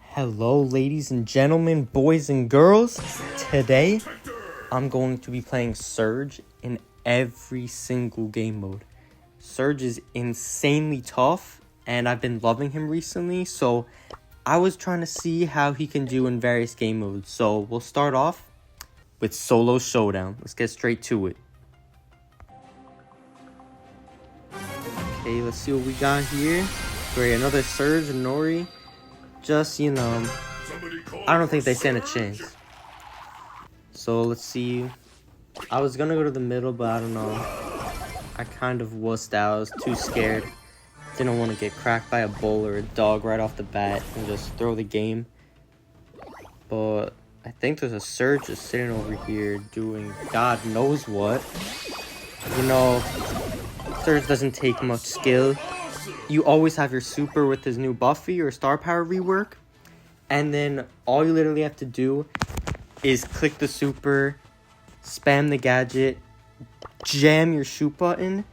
Hello, ladies and gentlemen, boys and girls. Today, I'm going to be playing Surge in every single game mode. Surge is insanely tough, and I've been loving him recently, so I was trying to see how he can do in various game modes. So we'll start off with Solo Showdown. Let's get straight to it. Okay, let's see what we got here. Great, another Surge and Nori. Just, I don't think they stand a chance. So, let's see. I was gonna go to the middle, but I don't know. I kind of wussed out. I was too scared. Didn't want to get cracked by a bull or a dog right off the bat and just throw the game. But I think there's a Surge just sitting over here doing God knows what. Surge doesn't take much skill. You always have your super with his new Buffy or Star Power rework. And then all you literally have to do is click the super, spam the gadget, jam your shoot button,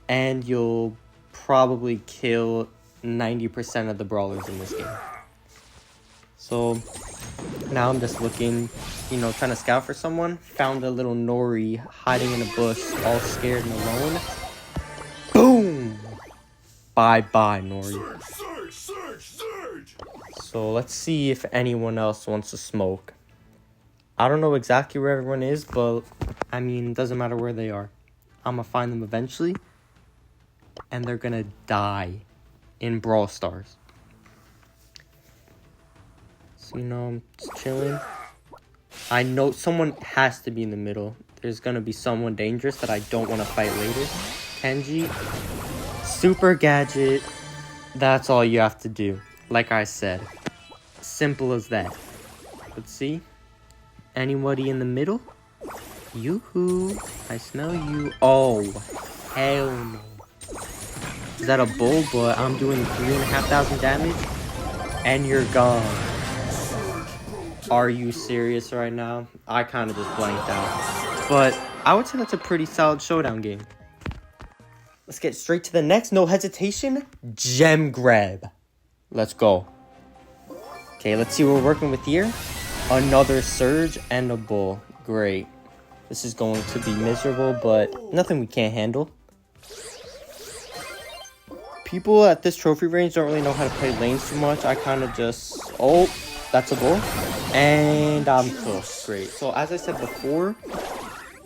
and you'll probably kill 90% of the brawlers in this game. So now I'm just looking, trying to scout for someone. Found a little Nori hiding in a bush, all scared and alone. Boom! Bye-bye, Nori. Surge. So let's see if anyone else wants to smoke. I don't know exactly where everyone is, but it doesn't matter where they are. I'm gonna find them eventually, and they're gonna die in Brawl Stars. So, I'm just chilling. I know someone has to be in the middle. There's gonna be someone dangerous that I don't want to fight later. Kenji. Super gadget, that's all you have to do. Like I said, simple as that. Let's see. Anybody in the middle? Yoo-hoo, I smell you. Oh, hell no. Is that a bull? But I'm doing 3,500 damage, and you're gone. Are you serious right now? I kind of just blanked out. But I would say that's a pretty solid showdown game. Let's get straight to the next. No hesitation. Gem grab. Let's go. Okay, let's see what we're working with here. Another Surge and a bull. Great. This is going to be miserable, but nothing we can't handle. People at this trophy range don't really know how to play lanes too much. I kind of just... Oh, that's a bull. And I'm cooked. Great. So as I said before,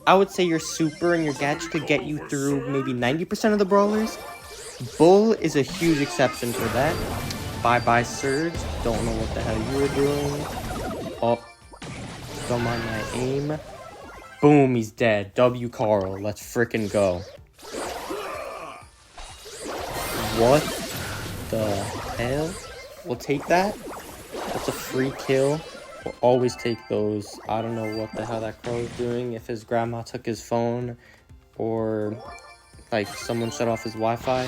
I would say your super and your gadget could get you through maybe 90% of the brawlers. Bull is a huge exception for that. Bye-bye, Surge. Don't know what the hell you were doing. Oh, don't mind my aim. Boom, he's dead. W Carl. Let's frickin' go. What the hell? We'll take that. That's a free kill. We'll always take those. I don't know what the hell that crow is doing. If his grandma took his phone or someone shut off his Wi-Fi.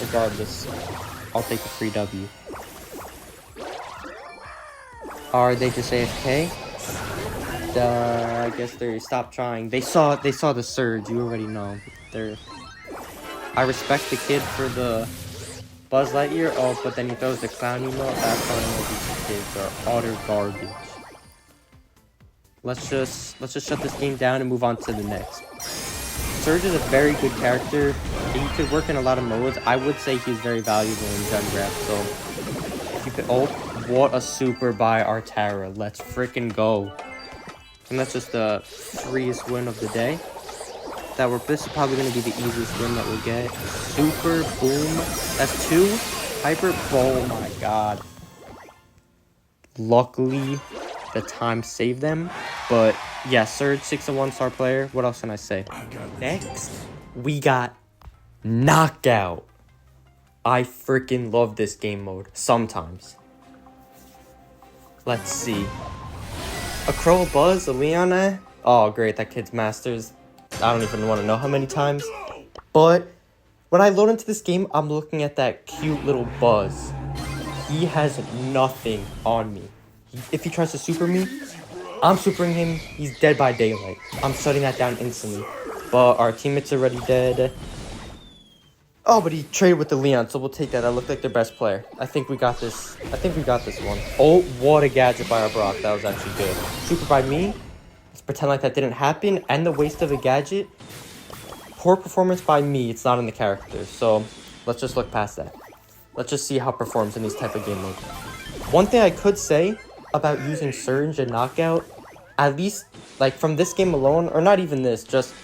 Regardless, I'll take the free W. Are they just AFK? I guess they stopped trying. They saw the Surge. You already know. I respect the kid for the Buzz Lightyear. Oh, but then he throws the clown emote. That's how I know these kids are utter garbage. Let's just shut this game down and move on to the next. Surge is a very good character. He could work in a lot of modes. I would say he's very valuable in Gem Grab. So keep it. Oh, what a super by Artara. Let's frickin' go. And that's just the freest win of the day. This is probably going to be the easiest win that we'll get. Super, boom. That's 2. Hyper, oh my god. Luckily, the time saved them. But yeah, Surge, 6 and 1 star player. What else can I say? Next, we got Knockout. I freaking love this game mode. Sometimes. Let's see. A Crow, a Buzz, a Leona. Oh, great. That kid's masters. I don't even want to know how many times. But when I load into this game, I'm looking at that cute little Buzz. He has nothing on me. If he tries to super me, I'm supering him. He's dead by daylight. I'm shutting that down instantly. But our teammate's already dead. Oh, but he traded with the Leon, so we'll take that. That looked like their best player. I think we got this. I think we got this one. Oh, what a gadget by our Brock. That was actually good. Super by me. Let's pretend like that didn't happen. And the waste of a gadget. Poor performance by me. It's not in the character. So let's just look past that. Let's just see how it performs in these type of game modes. One thing I could say about using Surge and Knockout, at least like from this game alone, or not even this, just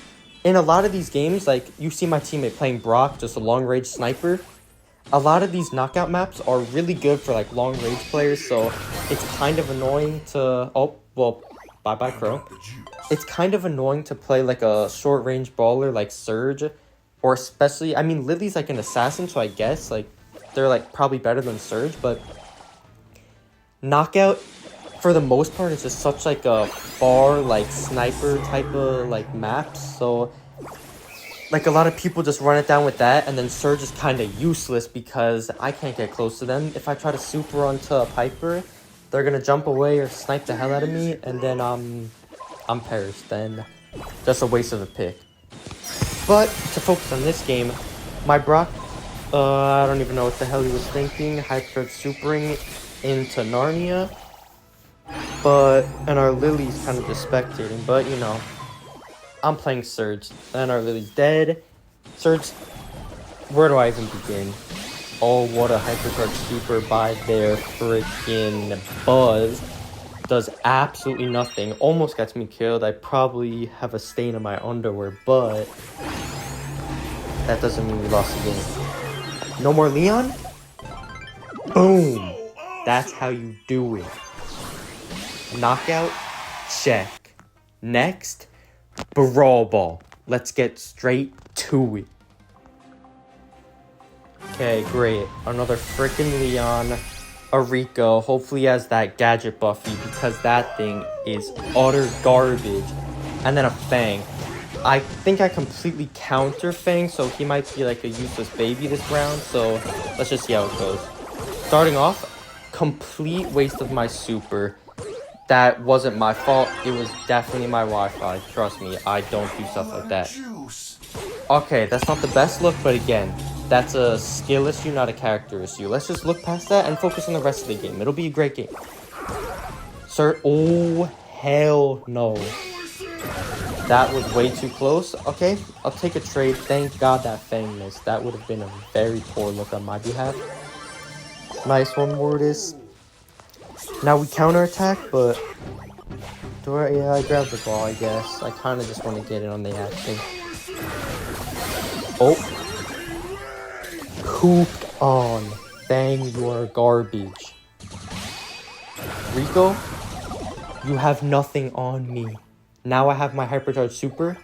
in a lot of these games, like you see my teammate playing Brock, just a long range sniper. A lot of these knockout maps are really good for like long range players, so it's kind of annoying to, oh, well, bye-bye Crow. It's kind of annoying to play like a short range brawler like Surge, or especially, I mean, Lily's like an assassin, so I guess like they're like probably better than Surge, but Knockout, for the most part, it's just such like a far like sniper type of like maps, so like a lot of people just run it down with that, and then Surge is kind of useless because I can't get close to them. If I try to super onto a Piper, they're gonna jump away or snipe the hell out of me, and then I'm perished. Then just a waste of a pick. But to focus on this game, my Brock, I don't even know what the hell he was thinking. Hyper supering into Narnia. And our Lily's kind of just spectating, but you know, I'm playing Surge, and our Lily's dead. Surge, where do I even begin? Oh, what a hypercharge super by their freaking Buzz. Does absolutely nothing. Almost gets me killed. I probably have a stain on my underwear, but that doesn't mean we lost the game. No more Leon? Boom! That's how you do it. Knockout, check. Next, Brawl Ball. Let's get straight to it. Okay, great. Another freaking Leon. A Rico. Hopefully he has that gadget buffy because that thing is utter garbage. And then a Fang. I think I completely counter Fang, so he might be like a useless baby this round. So let's just see how it goes. Starting off, complete waste of my super. That wasn't my fault. It was definitely my Wi-Fi. Trust me, I don't do stuff like that. Okay, that's not the best look, but again, that's a skill issue, not a character issue. Let's just look past that and focus on the rest of the game. It'll be a great game. Sir, oh, hell no. That was way too close. Okay, I'll take a trade. Thank God that Fang missed. That would have been a very poor look on my behalf. Nice one, Mortis. Now we counterattack, but yeah, I grabbed the ball, I guess. I kind of just want to get in on the action. Oh. Pooped on. Bang, you are garbage. Rico, you have nothing on me. Now I have my hypercharge super.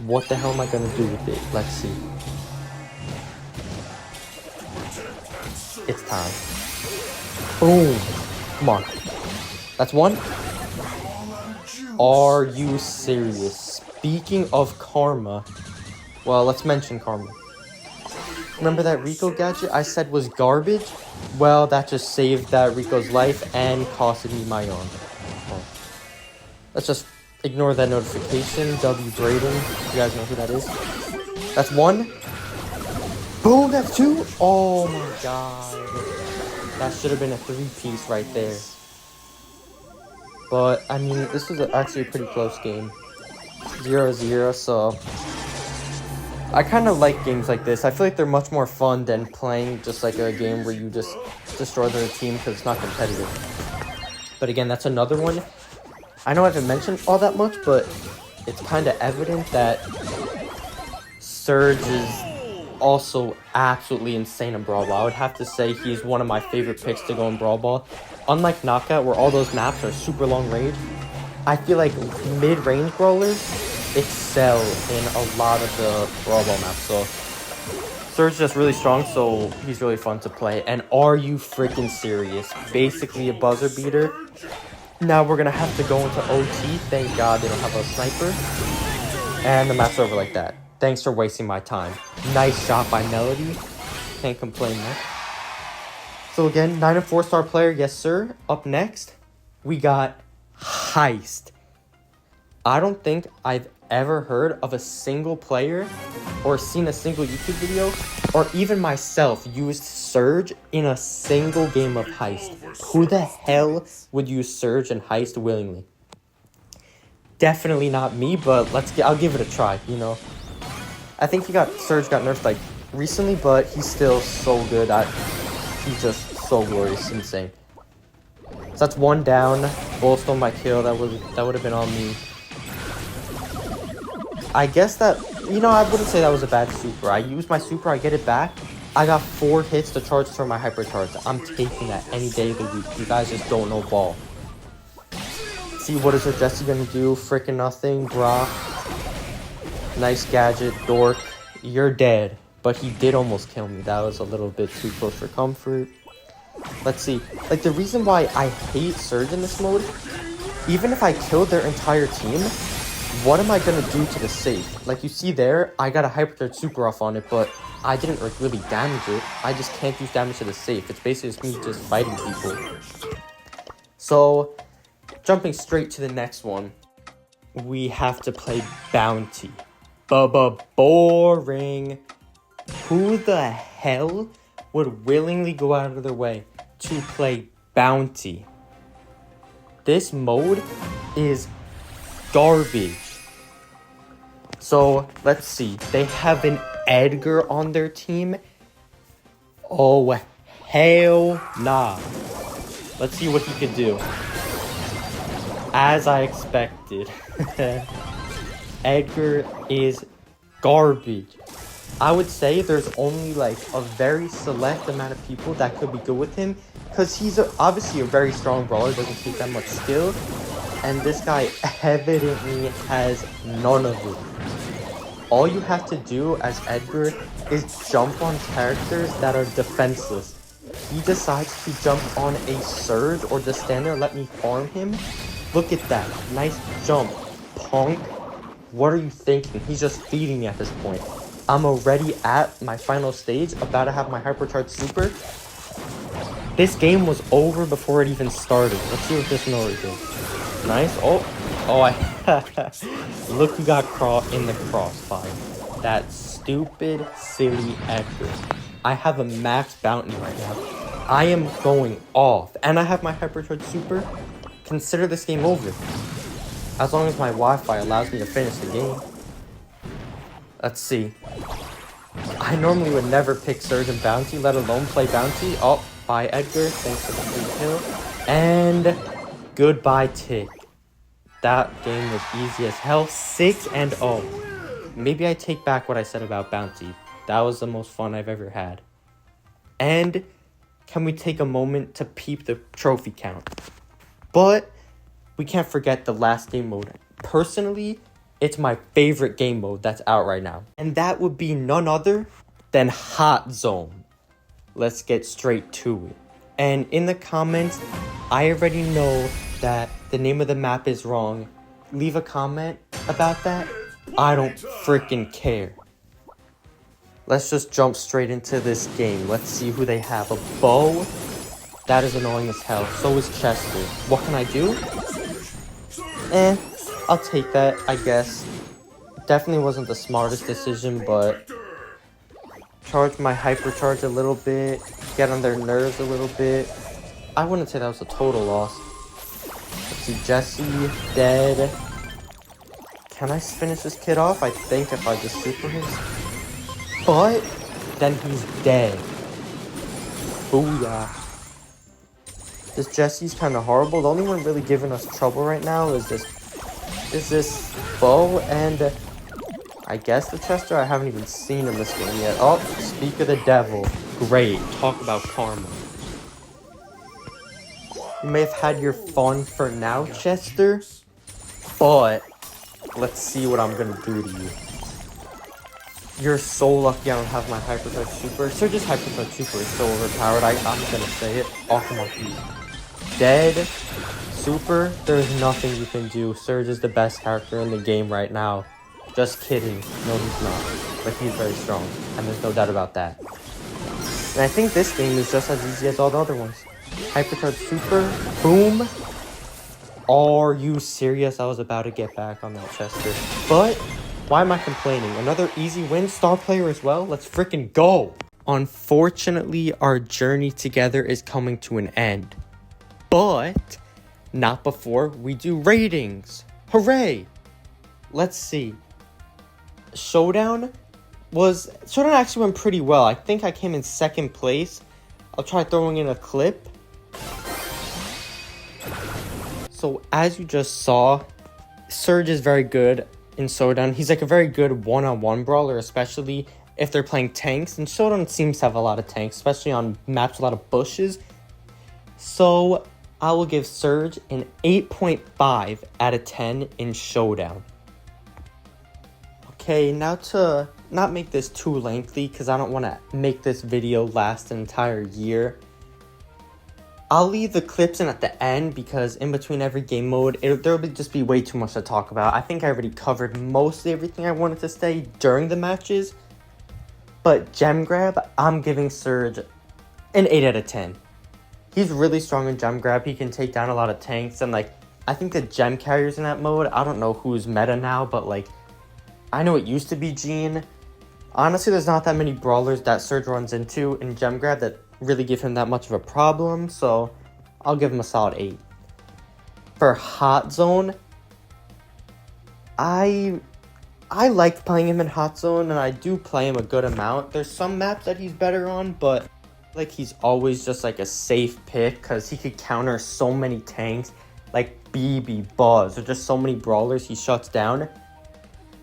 What the hell am I going to do with it? Let's see. It's time. Boom. Come on. That's one. Are you serious? Speaking of karma. Well, let's mention karma. Remember that Rico gadget I said was garbage? Well, that just saved that Rico's life and costed me my own. Oh. Let's just ignore that notification. W. Braden. You guys know who that is? That's one. Boom, that's two. Oh my god. That should have been a three-piece right there. But, I mean, this was actually a pretty close game. 0-0, so I kind of like games like this. I feel like they're much more fun than playing just like a game where you just destroy their team because it's not competitive. But again, that's another one. I know I haven't mentioned all that much, but it's kind of evident that Surge is also absolutely insane in Brawl Ball. I would have to say he's one of my favorite picks to go in Brawl Ball. Unlike Knockout, where all those maps are super long range, I feel like mid-range brawlers excel in a lot of the Brawl Ball maps. So Surge is just really strong, so he's really fun to play. And are you freaking serious? Basically a buzzer beater. Now we're gonna have to go into OT. Thank God they don't have a sniper. And the map's over like that. Thanks for wasting my time. Nice shot by Melody. Can't complain much. So again, 9 and 4-star player, yes sir. Up next, we got Heist. I don't think I've ever heard of a single player or seen a single YouTube video or even myself used Surge in a single game of Heist. Who the hell would use Surge and Heist willingly? Definitely not me, but I'll give it a try, you know. I think Surge got nerfed like recently, but he's still so good. He's just so glorious, insane. So that's one down. Bull stole my kill. That would have been on me. I guess that, you know, I wouldn't say that was a bad super. I used my super, I get it back. I got 4 hits to charge for my hypercharge. I'm taking that any day of the week. You guys just don't know ball. See, what is Jesse gonna do? Freaking nothing. Brock. Nice gadget. Dork. You're dead. But he did almost kill me. That was a little bit too close for comfort. Let's see. Like, the reason why I hate Surge in this mode, even if I killed their entire team, what am I gonna do to the safe? Like, you see there, I got a hypercharge super off on it, but I didn't really damage it. I just can't use damage to the safe. It's basically just me just fighting people. So, jumping straight to the next one, we have to play Bounty. Boring. Who the hell would willingly go out of their way to play Bounty? This mode is garbage. So, let's see. They have an Edgar on their team. Oh, hell nah. Let's see what he could do. As I expected. Edgar is garbage. I would say there's only like a very select amount of people that could be good with him, because he's obviously a very strong brawler, doesn't take that much skill, and this guy evidently has none of it. All you have to do as Edgar is jump on characters that are defenseless. He decides to jump on a Surge or just stand there and let me farm him. Look at that. Nice jump. Punk. What are you thinking? He's just feeding me at this point. I'm already at my final stage, about to have my hypercharge super. This game was over before it even started. Let's see what this Nori did. Nice. Look who got caught in the crossfire. That stupid, silly Edgar. I have a max bounty right now. I am going off. And I have my hypercharge super. Consider this game over. As long as my Wi-Fi allows me to finish the game. Let's see. I normally would never pick Surge and Bounty, let alone play Bounty. Oh, bye Edgar. Thanks for the free kill. And goodbye Tick. That game was easy as hell. 6-0. Maybe I take back what I said about Bounty. That was the most fun I've ever had. And can we take a moment to peep the trophy count? But we can't forget the last game mode. Personally, it's my favorite game mode that's out right now. And that would be none other than Hot Zone. Let's get straight to it. And in the comments, I already know that the name of the map is wrong. Leave a comment about that. I don't freaking care. Let's just jump straight into this game. Let's see who they have. A bow? That is annoying as hell. So is Chester. What can I do? I'll take that, I guess. Definitely wasn't the smartest decision, but charge my hypercharge a little bit, get on their nerves a little bit. I wouldn't say that was a total loss. Let's see, Jesse, dead. Can I finish this kid off? I think if I just super his. But then he's dead. Booyah. This Jesse's kind of horrible. The only one really giving us trouble right now is this bow and I guess the Chester. I haven't even seen in this game yet. Oh, speak of the devil. Great. Talk about karma. You may have had your fun for now, Chester, but let's see what I'm gonna do to you. You're so lucky I don't have my hypercharge super. Surge's hypercharge super is so overpowered. I'm gonna say it. Oh, come on, please. Dead. Super. There's nothing you can do. Surge is the best character in the game right now. Just kidding. No, he's not. But he's very strong. And there's no doubt about that. And I think this game is just as easy as all the other ones. Hypercharge super. Boom. Are you serious? I was about to get back on that Chester. But Why am I complaining? Another easy win, star player as well. Let's freaking go. Unfortunately, our journey together is coming to an end. But not before we do ratings. Hooray! Let's see. Showdown actually went pretty well. I think I came in second place. I'll try throwing in a clip. So as you just saw, Surge is very good in Showdown. He's like a very good one-on-one brawler, especially if they're playing tanks. And Showdown seems to have a lot of tanks, especially on maps with a lot of bushes. So I will give Surge an 8.5 out of 10 in Showdown. Okay, now to not make this too lengthy, because I don't want to make this video last an entire year, I'll leave the clips in at the end, because in between every game mode, there will just be way too much to talk about. I think I already covered mostly everything I wanted to say during the matches. But Gem Grab, I'm giving Surge an 8 out of 10. He's really strong in Gem Grab. He can take down a lot of tanks. And, like, I think the gem carriers in that mode, I don't know who's meta now, but, like, I know it used to be Jean. Honestly, there's not that many brawlers that Surge runs into in Gem Grab that really give him that much of a problem, so I'll give him a solid 8. For Hot Zone, I like playing him in Hot Zone, and I do play him a good amount. There's some maps that he's better on, but like he's always just like a safe pick because he could counter so many tanks like BB, Buzz, or just so many brawlers he shuts down.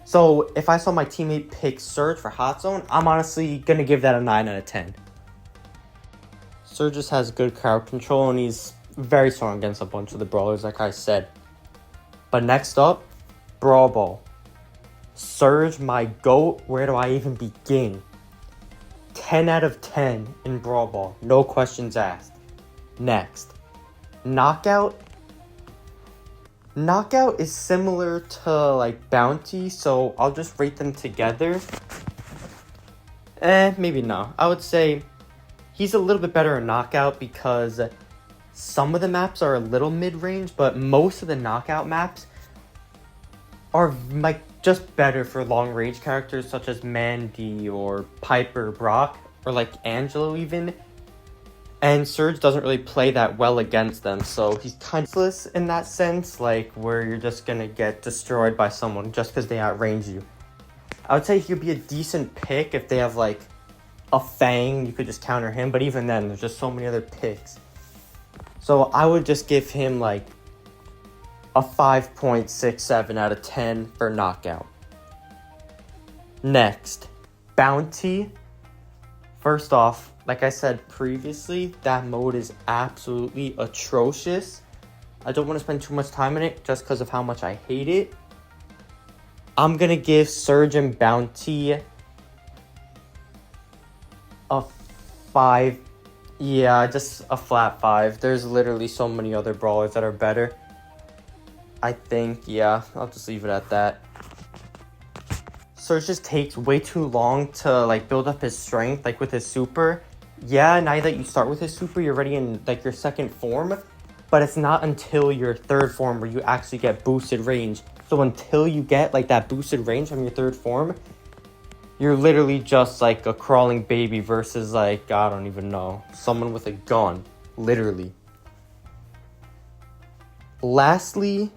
So if I saw my teammate pick Surge for Hot Zone, I'm honestly gonna give that a 9 out of 10. Surge just has good crowd control, and he's very strong against a bunch of the brawlers, like I said. But next up, Brawl Ball. Surge, my GOAT, where do I even begin? 10 out of 10 in Brawl Ball, no questions asked. Next, Knockout. Knockout is similar to like Bounty, so I'll just rate them together. Maybe no. I would say he's a little bit better in Knockout because some of the maps are a little mid-range, but most of the Knockout maps are like just better for long-range characters such as Mandy or Piper, Brock, or like Angelo even. And Surge doesn't really play that well against them, so he's kind of useless in that sense, like where you're just gonna get destroyed by someone just because they outrange you. I would say he could be a decent pick if they have like a Fang, you could just counter him, but even then, there's just so many other picks. So I would just give him like a 5.67 out of 10 for Knockout. Next, Bounty. First off, like I said previously, that mode is absolutely atrocious. I don't want to spend too much time in it just because of how much I hate it. I'm going to give Surge and Bounty a 5. Yeah, just a flat 5. There's literally so many other brawlers that are better. I think, yeah, I'll just leave it at that. Surge just takes way too long to like build up his strength, like with his super. Yeah, now that you start with his super, you're already in like your second form, but it's not until your third form where you actually get boosted range. So until you get like that boosted range from your third form, you're literally just like a crawling baby versus like, I don't even know, someone with a gun, literally. Lastly,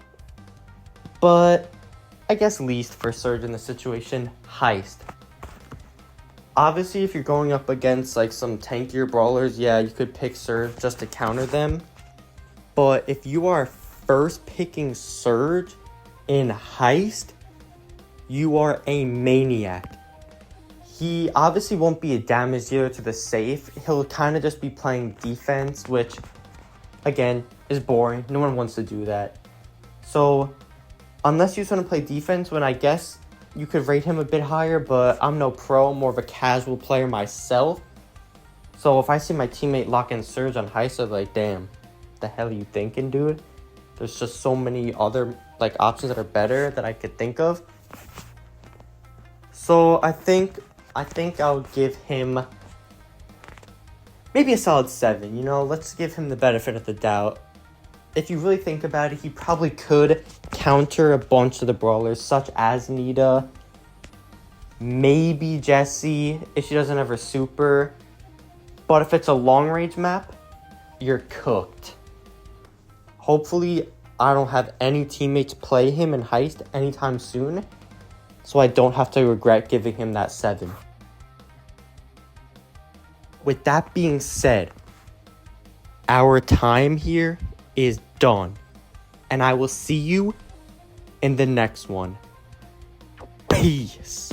but I guess least for Surge in the situation, Heist. Obviously, if you're going up against like some tankier brawlers, yeah, you could pick Surge just to counter them. But if you are first picking Surge in Heist, you are a maniac. He obviously won't be a damage dealer to the safe. He'll kind of just be playing defense, which, again, is boring. No one wants to do that. So, unless you just want to play defense, when I guess you could rate him a bit higher, but I'm no pro, I'm more of a casual player myself. So if I see my teammate lock in Surge on Heist, I'm like, damn, the hell are you thinking, dude? There's just so many other like options that are better that I could think of. So I think I'll give him maybe a solid 7, you know? Let's give him the benefit of the doubt. If you really think about it, he probably could counter a bunch of the brawlers, such as Nita, maybe Jessie if she doesn't have her super. But if it's a long range map, you're cooked. Hopefully, I don't have any teammates play him in Heist anytime soon, so I don't have to regret giving him that 7. With that being said, our time here is done, and I will see you in the next one. Peace.